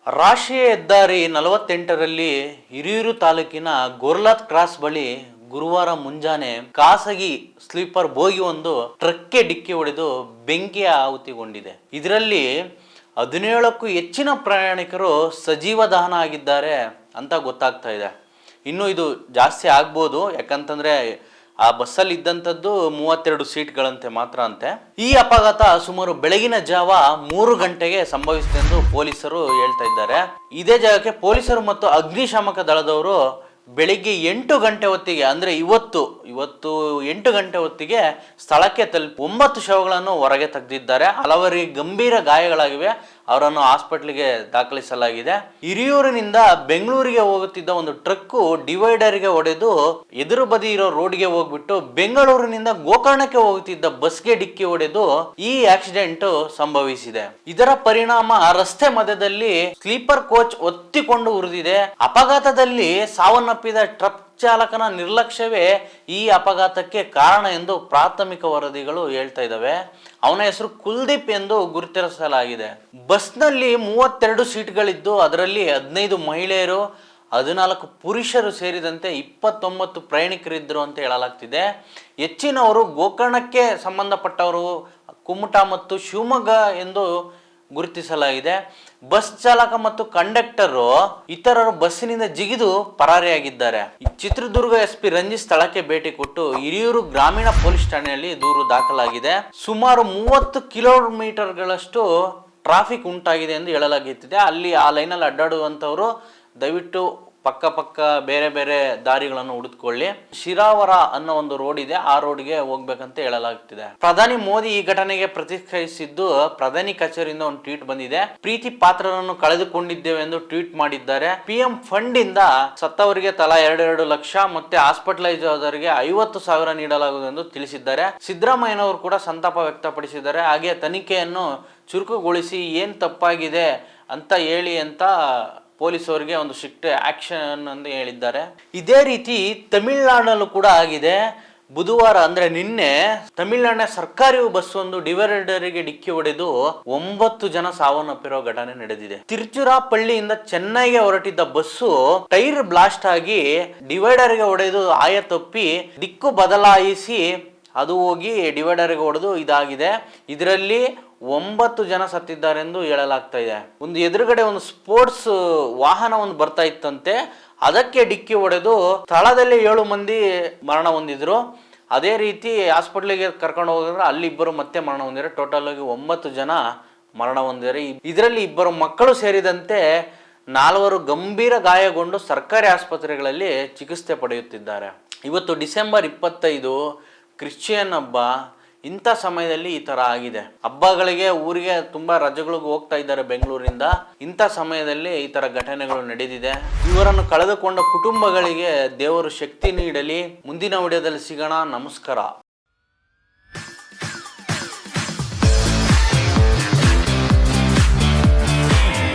ರಾಷ್ಟ್ರೀಯ ಹೆದ್ದಾರಿ 48ರಲ್ಲಿ ಹಿರಿಯೂರು ತಾಲೂಕಿನ ಗೋರ್ಲಾತ್ ಕ್ರಾಸ್ ಬಳಿ ಗುರುವಾರ ಮುಂಜಾನೆ ಖಾಸಗಿ ಸ್ಲೀಪರ್ ಬೋಗಿ ಒಂದು ಟ್ರಕ್ಗೆ ಡಿಕ್ಕಿ ಹೊಡೆದು ಬೆಂಕಿಯ ಆಹುತಿಗೊಂಡಿದೆ. ಇದರಲ್ಲಿ 17ಕ್ಕೂ ಹೆಚ್ಚಿನ ಪ್ರಯಾಣಿಕರು ಸಜೀವ ದಹನ ಆಗಿದ್ದಾರೆ ಅಂತ ಗೊತ್ತಾಗ್ತಾ ಇದೆ. ಇನ್ನು ಇದು ಜಾಸ್ತಿ ಆಗ್ಬೋದು, ಯಾಕಂತಂದ್ರೆ ಆ ಬಸ್ಸಲ್ಲಿ ಇದ್ದಂಥದ್ದು 32 ಸೀಟ್ಗಳಂತೆ ಮಾತ್ರ ಅಂತೆ. ಈ ಅಪಘಾತ ಸುಮಾರು ಬೆಳಗಿನ ಜಾವ 3 ಗಂಟೆಗೆ ಸಂಭವಿಸಿದೆ ಎಂದು ಪೊಲೀಸರು ಹೇಳ್ತಾ ಇದ್ದಾರೆ. ಇದೇ ಜಾಗಕ್ಕೆ ಪೊಲೀಸರು ಮತ್ತು ಅಗ್ನಿಶಾಮಕ ದಳದವರು ಬೆಳಿಗ್ಗೆ 8 ಗಂಟೆ ಹೊತ್ತಿಗೆ, ಅಂದ್ರೆ ಇವತ್ತು 8 ಗಂಟೆ ಹೊತ್ತಿಗೆ ಸ್ಥಳಕ್ಕೆ ತಲುಪಿ 9 ಶವಗಳನ್ನು ಹೊರಗೆ ತೆಗೆದಿದ್ದಾರೆ. ಹಲವರಿಗೆ ಗಂಭೀರ ಗಾಯಗಳಾಗಿವೆ, ಅವರನ್ನು ಹಾಸ್ಪಿಟ್ಲಿಗೆ ದಾಖಲಿಸಲಾಗಿದೆ. ಹಿರಿಯೂರಿನಿಂದ ಬೆಂಗಳೂರಿಗೆ ಹೋಗುತ್ತಿದ್ದ ಒಂದು ಟ್ರಕ್ಕು ಡಿವೈಡರ್ಗೆ ಹೊಡೆದು ಎದುರು ಬದಿ ಇರೋ ರೋಡ್ಗೆ ಹೋಗ್ಬಿಟ್ಟು ಬೆಂಗಳೂರಿನಿಂದ ಗೋಕರ್ಣಕ್ಕೆ ಹೋಗುತ್ತಿದ್ದ ಬಸ್ಗೆ ಡಿಕ್ಕಿ ಹೊಡೆದು ಈ ಆಕ್ಸಿಡೆಂಟ್ ಸಂಭವಿಸಿದೆ. ಇದರ ಪರಿಣಾಮ ರಸ್ತೆ ಮಧ್ಯದಲ್ಲಿ ಸ್ಲೀಪರ್ ಕೋಚ್ ಒತ್ತಿಕೊಂಡು ಉರಿದಿದೆ. ಅಪಘಾತದಲ್ಲಿ ಸಾವನ್ನಪ್ಪಿದ ಟ್ರಕ್ ಚಾಲಕನ ನಿರ್ಲಕ್ಷ್ಯವೇ ಈ ಅಪಘಾತಕ್ಕೆ ಕಾರಣ ಎಂದು ಪ್ರಾಥಮಿಕ ವರದಿಗಳು ಹೇಳ್ತಾ ಇದ್ದಾವೆ. ಅವನ ಹೆಸರು ಕುಲ್ದೀಪ್ ಎಂದು ಗುರುತಿಸಲಾಗಿದೆ. ಬಸ್ನಲ್ಲಿ 32 ಸೀಟ್ಗಳಿದ್ದು ಅದರಲ್ಲಿ 15 ಮಹಿಳೆಯರು, 14 ಪುರುಷರು ಸೇರಿದಂತೆ 29 ಪ್ರಯಾಣಿಕರಿದ್ದರು ಅಂತ ಹೇಳಲಾಗ್ತಿದೆ. ಹೆಚ್ಚಿನವರು ಗೋಕರ್ಣಕ್ಕೆ ಸಂಬಂಧಪಟ್ಟವರು, ಕುಮಟಾ ಮತ್ತು ಶಿವಮೊಗ್ಗ ಎಂದು ಗುರುತಿಸಲಾಗಿದೆ. ಬಸ್ ಚಾಲಕ ಮತ್ತು ಕಂಡಕ್ಟರು ಇತರರು ಬಸ್ಸಿನಿಂದ ಜಿಗಿದು ಪರಾರಿಯಾಗಿದ್ದಾರೆ. ಚಿತ್ರದುರ್ಗ ಎಸ್ಪಿ ರಂಜಿತ್ ಸ್ಥಳಕ್ಕೆ ಭೇಟಿ ಕೊಟ್ಟು ಹಿರಿಯೂರು ಗ್ರಾಮೀಣ ಪೊಲೀಸ್ ಠಾಣೆಯಲ್ಲಿ ದೂರು ದಾಖಲಾಗಿದೆ. ಸುಮಾರು 30 ಕಿಲೋಮೀಟರ್ಗಳಷ್ಟು ಟ್ರಾಫಿಕ್ ಉಂಟಾಗಿದೆ ಎಂದು ಹೇಳಲಾಗುತ್ತಿದೆ. ಅಲ್ಲಿ ಆ ಲೈನಲ್ಲಿ ಅಡ್ಡಾಡುವಂಥವರು ದಯವಿಟ್ಟು ಪಕ್ಕ ಬೇರೆ ಬೇರೆ ದಾರಿಗಳನ್ನು ಹುಡುಕೊಳ್ಳಿ. ಶಿರಾವರ ಅನ್ನೋ ಒಂದು ರೋಡ್ ಇದೆ, ಆ ರೋಡ್ಗೆ ಹೋಗ್ಬೇಕಂತ ಹೇಳಲಾಗ್ತಿದೆ. ಪ್ರಧಾನಿ ಮೋದಿ ಈ ಘಟನೆಗೆ ಪ್ರತಿಕ್ರಿಯಿಸಿದ್ದು ಪ್ರಧಾನಿ ಕಚೇರಿಯಿಂದ ಒಂದು ಟ್ವೀಟ್ ಬಂದಿದೆ. ಪ್ರೀತಿ ಪಾತ್ರರನ್ನು ಕಳೆದುಕೊಂಡಿದ್ದೇವೆ ಎಂದು ಟ್ವೀಟ್ ಮಾಡಿದ್ದಾರೆ. PM ಫಂಡ್ ಇಂದ ಸತ್ತವರಿಗೆ ತಲಾ 2 ಲಕ್ಷ ಮತ್ತೆ ಹಾಸ್ಪಿಟಲೈಸ್ ಆದವರಿಗೆ 50,000 ನೀಡಲಾಗುವುದು ಎಂದು ತಿಳಿಸಿದ್ದಾರೆ. ಸಿದ್ದರಾಮಯ್ಯನವರು ಕೂಡ ಸಂತಾಪ ವ್ಯಕ್ತಪಡಿಸಿದ್ದಾರೆ. ಹಾಗೆ ತನಿಖೆಯನ್ನು ಚುರುಕುಗೊಳಿಸಿ ಏನ್ ತಪ್ಪಾಗಿದೆ ಅಂತ ಹೇಳಿ ಅಂತ ಪೊಲೀಸರಿಗೆ ಒಂದು ಸ್ಟ್ರಿಕ್ಟ್ ಆಕ್ಷನ್ ಅಂತ ಹೇಳಿದ್ದಾರೆ. ಇದೇ ರೀತಿ ತಮಿಳುನಾಡಲ್ಲೂ ಕೂಡ ಆಗಿದೆ. ಬುಧವಾರ ಅಂದ್ರೆ ನಿನ್ನೆ ತಮಿಳುನಾಡಿನ ಸರ್ಕಾರಿ ಬಸ್ ಒಂದು ಡಿವೈಡರ್ಗೆ ಡಿಕ್ಕಿ ಹೊಡೆದು 9 ಜನ ಸಾವನ್ನಪ್ಪಿರೋ ಘಟನೆ ನಡೆದಿದೆ. ತಿರುಚಿರಾಪಳ್ಳಿಯಿಂದ ಚೆನ್ನೈಗೆ ಹೊರಟಿದ್ದ ಬಸ್ಸು ಟೈರ್ ಬ್ಲಾಸ್ಟ್ ಆಗಿ ಡಿವೈಡರ್ಗೆ ಹೊಡೆದು ಆಯ ತಪ್ಪಿ ದಿಕ್ಕು ಬದಲಾಯಿಸಿ ಅದು ಹೋಗಿ ಡಿವೈಡರ್ಗೆ ಹೊಡೆದು ಇದಾಗಿದೆ. ಇದರಲ್ಲಿ 9 ಜನ ಸತ್ತಿದ್ದಾರೆ ಎಂದು ಹೇಳಲಾಗ್ತಾ ಇದೆ. ಒಂದು ಎದುರುಗಡೆ ಒಂದು ಸ್ಪೋರ್ಟ್ಸ್ ವಾಹನ ಒಂದು ಬರ್ತಾ ಇತ್ತಂತೆ, ಅದಕ್ಕೆ ಡಿಕ್ಕಿ ಹೊಡೆದು ಸ್ಥಳದಲ್ಲಿ 7 ಮಂದಿ ಮರಣ ಹೊಂದಿದ್ರು. ಅದೇ ರೀತಿ ಹಾಸ್ಪಿಟ್ಲಿಗೆ ಕರ್ಕೊಂಡು ಹೋಗಿದ್ರೆ ಅಲ್ಲಿ 2 ಮತ್ತೆ ಮರಣ ಹೊಂದಿದ್ದಾರೆ. ಟೋಟಲ್ ಆಗಿ 9 ಜನ ಮರಣ ಹೊಂದಿದ್ದಾರೆ. ಇದರಲ್ಲಿ 2 ಮಕ್ಕಳು ಸೇರಿದಂತೆ 4 ಗಂಭೀರ ಗಾಯಗೊಂಡು ಸರ್ಕಾರಿ ಆಸ್ಪತ್ರೆಗಳಲ್ಲಿ ಚಿಕಿತ್ಸೆ ಪಡೆಯುತ್ತಿದ್ದಾರೆ. ಇವತ್ತು ಡಿಸೆಂಬರ್ 25 ಕ್ರಿಶ್ಚಿಯನ್ ಹಬ್ಬ. ಇಂಥ ಸಮಯದಲ್ಲಿ ಈ ತರ ಆಗಿದೆ. ಹಬ್ಬಗಳಿಗೆ ಊರಿಗೆ ತುಂಬಾ ರಜೆಗಳಿಗೆ ಹೋಗ್ತಾ ಇದ್ದಾರೆ ಬೆಂಗಳೂರಿಂದ. ಇಂಥ ಸಮಯದಲ್ಲಿ ಈ ತರ ಘಟನೆಗಳು ನಡೆದಿದೆ. ಇವರನ್ನು ಕಳೆದುಕೊಂಡ ಕುಟುಂಬಗಳಿಗೆ ದೇವರು ಶಕ್ತಿ ನೀಡಲಿ. ಮುಂದಿನ ವಿಡಿಯೋದಲ್ಲಿ ಸಿಗೋಣ. ನಮಸ್ಕಾರ.